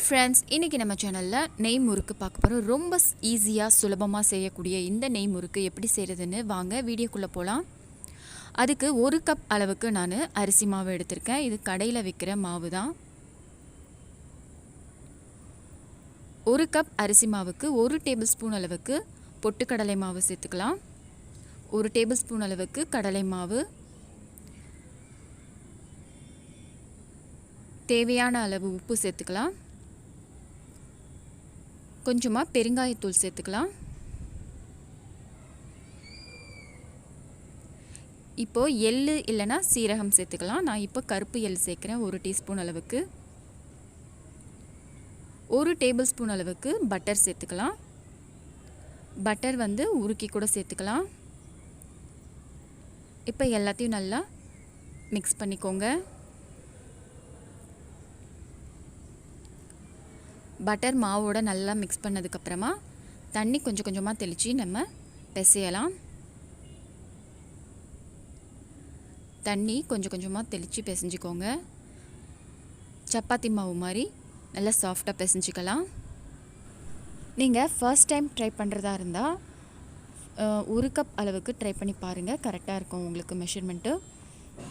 Friends, இன்றைக்கி நம்ம சேனலில் நெய் முறுக்கு பார்க்க போகிறோம். ரொம்ப ஈஸியாக சுலபமாக செய்யக்கூடிய இந்த நெய் முறுக்கு எப்படி செய்கிறதுன்னு வாங்க வீடியோக்குள்ளே போகலாம். அதுக்கு 1 கப் அளவுக்கு நான் அரிசி மாவு எடுத்திருக்கேன். இது கடையில் விற்கிற மாவு தான். 1 கப் அரிசி மாவுக்கு 1 டேபிள் ஸ்பூன் அளவுக்கு பொட்டுக்கடலை மாவு சேர்த்துக்கலாம். 1 டேபிள் ஸ்பூன் அளவுக்கு கடலை மாவு, தேவையான அளவு உப்பு சேர்த்துக்கலாம். கொஞ்சமாக பெருங்காயத்தூள் சேர்த்துக்கலாம். இப்போது எள்ளு இல்லைன்னா சீரகம் சேர்த்துக்கலாம். நான் இப்போ கருப்பு எள் சேர்க்குறேன் 1 டீஸ்பூன் அளவுக்கு. 1 டேபிள் ஸ்பூன் அளவுக்கு பட்டர் சேர்த்துக்கலாம். பட்டர் உருக்கி கூட சேர்த்துக்கலாம். இப்போ எல்லாத்தையும் நல்லா மிக்ஸ் பண்ணிக்கோங்க. பட்டர் மாவோட நல்லா மிக்ஸ் பண்ணதுக்கப்புறமா தண்ணி கொஞ்சம் கொஞ்சமாக தெளித்து நம்ம பிசையலாம். தண்ணி கொஞ்சம் கொஞ்சமாக தெளித்து பிசைஞ்சிக்கோங்க. சப்பாத்தி மாவு மாதிரி நல்லா சாஃப்டாக பிசைஞ்சிக்கலாம். நீங்கள் ஃபர்ஸ்ட் டைம் ட்ரை பண்ணுறதா இருந்தால் 1 கப் அளவுக்கு ட்ரை பண்ணி பாருங்கள். கரெக்டாக இருக்கும் உங்களுக்கு மெஷர்மெண்ட்டு.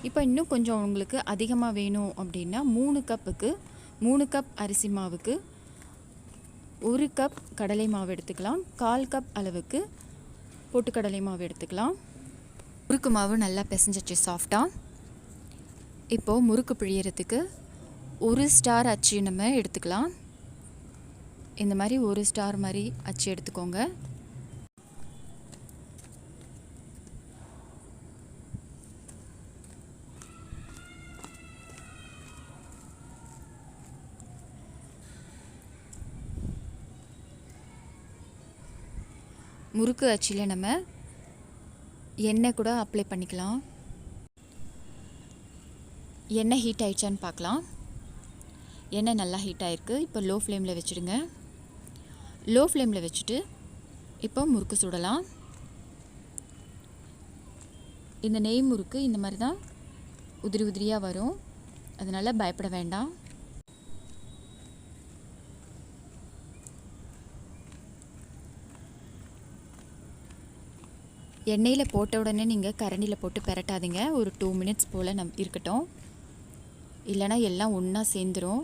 இப்போ இன்னும் கொஞ்சம் உங்களுக்கு அதிகமாக வேணும் அப்படின்னா 3 கப் அரிசி மாவுக்கு 1 கப் கடலை மாவு எடுத்துக்கலாம். 1/4 கப் அளவுக்கு பொட்டுக்கடலை மாவு எடுத்துக்கலாம். முறுக்கு மாவு நல்லா பிசைஞ்சிச்சு சாஃப்டாக. இப்போது முறுக்கு பிழியறதுக்கு 1 ஸ்டார் அச்சு நம்ம எடுத்துக்கலாம். இந்த மாதிரி 1 ஸ்டார் மாதிரி அச்சு எடுத்துக்கோங்க. முறுக்கு அச்சில் நம்ம எண்ணெய் கூட அப்ளை பண்ணிக்கலாம். எண்ணெய் ஹீட் ஆகிடுச்சான்னு பார்க்கலாம். எண்ணெய் நல்லா ஹீட் ஆகிருக்கு. இப்போ லோ ஃப்ளேமில் வச்சுடுங்க. லோ ஃப்ளேமில் வச்சுட்டு இப்போ முறுக்கு சுடலாம். இந்த நெய் முறுக்கு இந்த மாதிரி தான் உதிரி உதிரியாக வரும். அதனால் பயப்பட வேண்டாம். எண்ணெயில் போட்ட உடனே நீங்கள் கரண்டியில் போட்டு பெரட்டாதீங்க. ஒரு 2 மினிட்ஸ் போல் இருக்கட்டும். இல்லைனா எல்லாம் ஒன்றா சேர்ந்துடும்.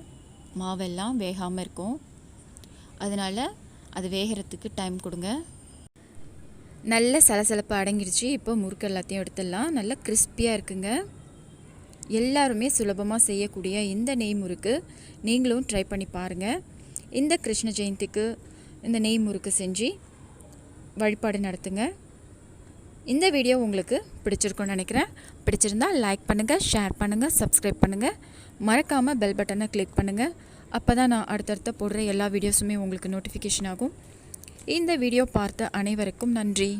மாவெல்லாம் வேகாமல் இருக்கும். அதனால் அது வேகிறதுக்கு டைம் கொடுங்க. நல்ல சலசலப்பு அடங்கிடுச்சு. இப்போ முறுக்கு எல்லாத்தையும் எடுத்துடலாம். நல்லா கிறிஸ்பியாக இருக்குங்க. எல்லாருமே சுலபமாக செய்யக்கூடிய இந்த நெய் முறுக்கு நீங்களும் ட்ரை பண்ணி பாருங்கள். இந்த கிருஷ்ண ஜெயந்திக்கு இந்த நெய் முறுக்கு செஞ்சு வழிபாடு நடத்துங்க. இந்த வீடியோ உங்களுக்கு பிடிச்சிருக்குன்னு நினைக்கிறேன். பிடிச்சிருந்தால் லைக் பண்ணுங்கள், ஷேர் பண்ணுங்கள், சப்ஸ்கிரைப் பண்ணுங்கள். மறக்காமல் பெல் பட்டனை கிளிக் பண்ணுங்கள். அப்போ தான் நான் அடுத்தடுத்த போடுற எல்லா வீடியோஸுமே உங்களுக்கு நோட்டிஃபிகேஷன் ஆகும். இந்த வீடியோ பார்த்த அனைவருக்கும் நன்றி.